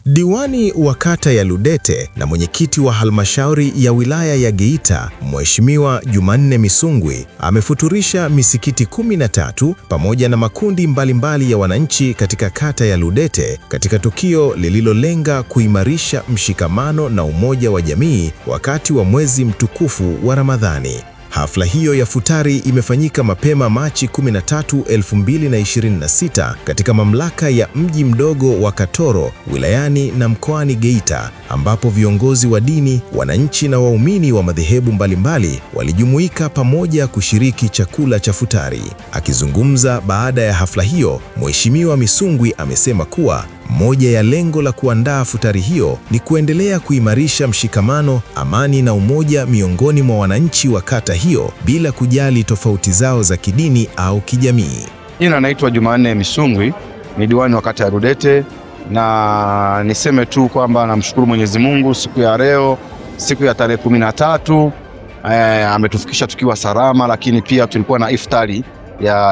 Diwani wa kata ya Ludete na mwenyekiti wa halmashauri ya wilaya ya Geita, Mheshimiwa Jumanne Misungwi, amefuturisha misikiti 13 pamoja na makundi mbalimbali ya wananchi katika kata ya Ludete katika tukio lililolenga kuimarisha mshikamano na umoja wa jamii wakati wa mwezi mtukufu wa Ramadhani. Hafla hiyo ya futari imefanyika mapema Machi 13, 2026 katika mamlaka ya mji mdogo wa Katoro, wilayani na mkoani Geita, ambapo viongozi wa dini, wananchi na waumini wa madhehebu mbalimbali walijumuika pamoja kushiriki chakula cha futari. Akizungumza baada ya hafla hiyo, Mheshimiwa Misungwi amesema kuwa moja ya lengo la kuandaa futari hiyo ni kuendelea kuimarisha mshikamano, amani na umoja miongoni mwa wananchi wa kata hiyo bila kujali tofauti zao za kidini au kijamii. Jina naitwa Jumanne Misungwi, ni diwani wa kata ya Ludete, na niseme tu kwamba namshukuru Mwenyezi Mungu siku ya leo, siku ya tarehe 13 ametufikisha tukiwa salama, lakini pia tulikuwa na iftari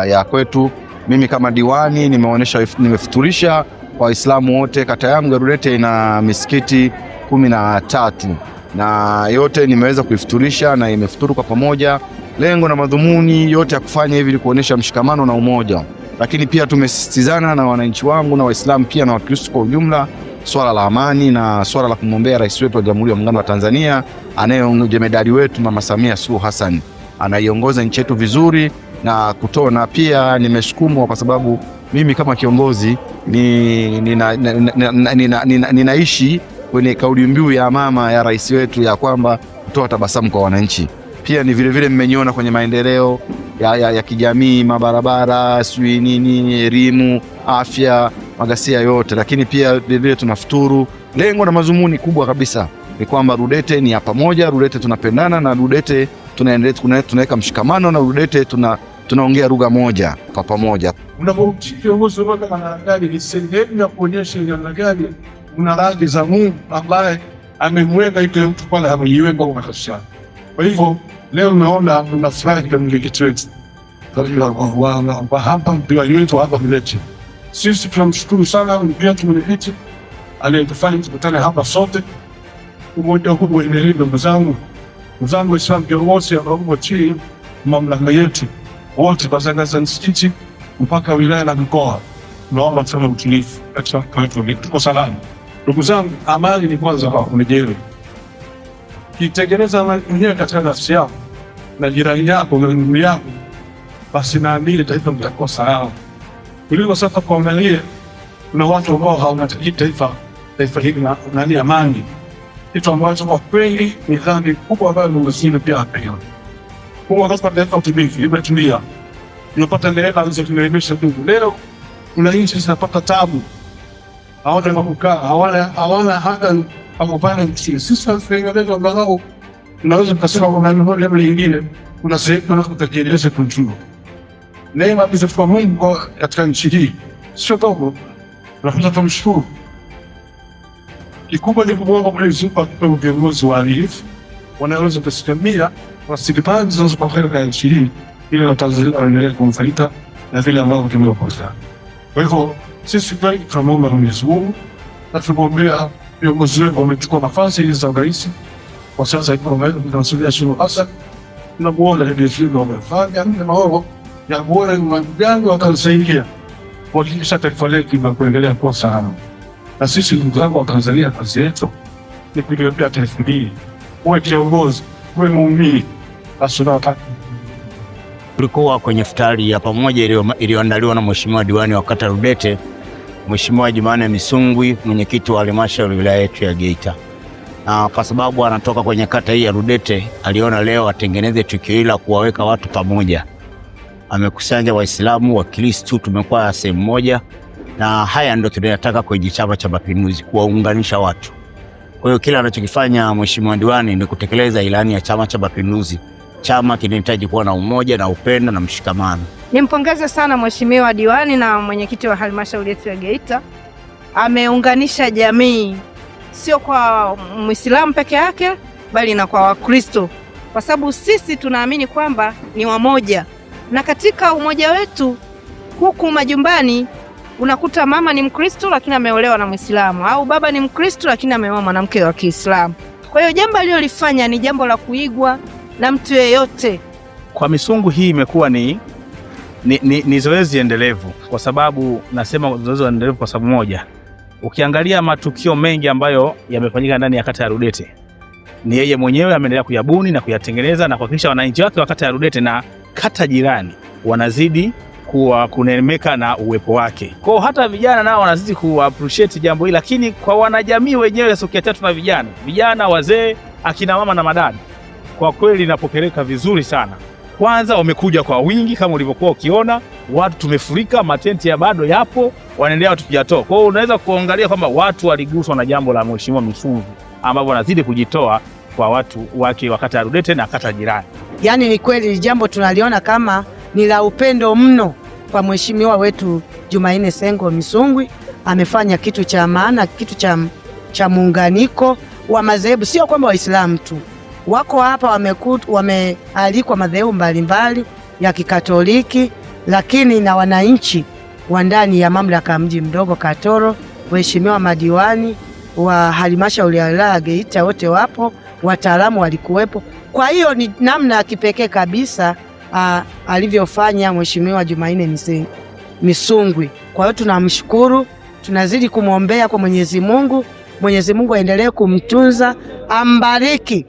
ya kwetu. Mimi kama diwani nimefuturisha kwa Waislamu wote. Kata yangu ya Ludete ina misikiti 13 na yote nimeweza kuifuturisha na imefuturu kwa pamoja. Lengo na madhumuni yote ya kufanya hivi ni kuonesha mshikamano na umoja, lakini pia tumesisitizana na wananchi wangu na Waislamu pia na Wakristo kwa ujumla swala la amani na swala la kumwombea rais wetu wa Jamhuri ya Muungano wa Tanzania, jemedari wetu Mama Samia Suluhu Hassan. Anaiongoza nchi yetu vizuri na kutona. Pia nimesukumwa kwa sababu mimi kama kiongozi ninaishi kwenye kauli mbiu ya mama ya rais wetu ya kwamba kutoa tabasamu kwa wananchi. Pia ni vile mmeniona kwenye maendeleo ya kijamii, mabarabara, sui nini, elimu, afya, magasia yote, lakini pia vile tunafuturu. Lengo na mazumuni kubwa kabisa ni kwamba Ludete ni ya pamoja, Ludete tunapendana, na Ludete tunaweka mshikamano, na Ludete tunaongea lugha moja kwa pamoja. Unapokiongozi wako anaangalia ni sehemu ya kuonyesha namna gani una radhi za Mungu ambaye amemweka ile mtu pale ameiweka kwa maisha. Kwa hivyo leo naona tunafurahi kama mwenyekiti wetu kwa hapa diwani wetu hapa Ludete. Sisi tunamshukuru sana mwenyekiti aliyetufanya tukutane hapa sote. Umoja huu uendelee. Ndugu zangu Waislamu viongozi ambao chini mamlaka yetu wote kuanzia msikiti mpaka wilaya na mkoa, naomba sana utulivu katika kwetu. Tuko salama ndugu zangu, amani ni kwanza kwa kunijeli. Kitengeneza amani mwenyewe katika nafsi yako na jirani yako na ndugu yako, basi naamini taifa litakuwa salama. Kuliko sasa kuangalia kuna watu ambao hawataki taifa hili na amani, kitu ambacho kwa kweli ni dhambi kubwa ambayo Mungu pia apewa. Kwa sababu taifa tubifu imetulia, tunapata neema hizo tunaimesha tu. Leo kuna nchi zinapata tabu, hawana kukaa, hawana hata akupana nchi. Sisi tunaendeleza ambao tunaweza kusema kwa mambo mengine, kuna sehemu tunataka kuendeleza. Neema hizo kwa Mungu katika nchi hii sio dogo, tunapaswa tumshukuru. Kikubwa ni kuomba Mwenyezi Mungu atupe viongozi waadilifu wanaweza kusimamia rasilimali zinazopokelewa kwa nchi hii ili Watanzania waendelee kunufaika na vile ambavyo tumepata. Kwa hivyo sisi tunamwomba Mwenyezi Mungu na tunamwombea viongozi wetu wamechukua nafasi hizi za urais. Kwa sasa tunasubiria Suluhu Hassan, tunamuona ndio wamefanya mambo ya bora mwanadamu watansaidia kuhakikisha taifa letu linaendelea kuwa salama. Na sisi ndugu zangu wa Tanzania, kazi yetu ni kuliletea taifa hili. Uwe kiongozi, uwe muumini, basi tunataka. Tulikuwa kwenye iftari ya pamoja iliyoandaliwa na Mheshimiwa Diwani wa kata Ludete, Mheshimiwa Jumanne Misungwi, mwenyekiti wa halmashauri wilaya yetu ya Geita. Na kwa sababu anatoka kwenye kata hii ya Ludete, aliona leo atengeneze tukio hili la kuwaweka watu pamoja. Amekusanya Waislamu, Wakristo, tumekuwa sehemu moja, na haya ndio tunayotaka kwenye Chama cha Mapinduzi, kuwaunganisha watu. Kwa hiyo kila anachokifanya Mheshimiwa Diwani ni kutekeleza ilani ya Chama cha Mapinduzi. Chama kinahitaji kuwa na umoja na upendo na mshikamano. Nimpongeze sana Mheshimiwa Diwani na mwenyekiti wa halmashauri yetu ya Geita. Ameunganisha jamii, sio kwa Muislamu peke yake bali na kwa Wakristo, kwa sababu sisi tunaamini kwamba ni wamoja, na katika umoja wetu huku majumbani Unakuta mama ni Mkristo lakini ameolewa na Muislamu, au baba ni Mkristo lakini ameoa mwanamke wa Kiislamu. Kwa hiyo jambo alilolifanya ni jambo la kuigwa na mtu yeyote. Kwa Misungu hii imekuwa ni zoezi endelevu, kwa sababu nasema zoezi endelevu kwa sababu moja. Ukiangalia matukio mengi ambayo yamefanyika ndani ya kata ya Rudete, ni yeye mwenyewe ameendelea kuyabuni na kuyatengeneza na kuhakikisha wananchi wake wa kata ya Rudete na kata jirani wanazidi kunemeka na uwepo wake. Kwa hata vijana nao wanazidi appreciate jambo hili, lakini kwa wanajamii wenyewe sio kiatu na vijana, wazee, akina mama na madada, kwa kweli inapokeleka vizuri sana. Kwanza wamekuja kwa wingi kama ulivyokuwa ukiona, watu tumefurika, matenti ya bado yapo, wanaendelea tukijatoa. Kwa hiyo unaweza kuangalia kwamba watu waliguswa na jambo la Mheshimiwa Misungu, ambapo wanazidi kujitoa kwa watu wake wa kata ya Rudete na kata jirani. Yaani ni kweli jambo tunaliona kama ni la upendo mno kwa mheshimiwa wetu Jumanne Sengo Misungwi. Amefanya kitu cha maana, kitu cha muunganiko wa madhehebu, sio kwamba Waislamu tu wako hapa, wamealikwa madhehebu mbalimbali ya Kikatoliki, lakini na wananchi wa ndani ya mamlaka mji mdogo Katoro, waheshimiwa madiwani wa halmashauri ya wilaya Geita wote wapo, wataalamu walikuwepo. Kwa hiyo ni namna ya kipekee kabisa alivyofanya Mheshimiwa Jumanne Misungwi. Kwa hiyo tunamshukuru, tunazidi kumwombea kwa Mwenyezi Mungu. Mwenyezi Mungu aendelee kumtunza, ambariki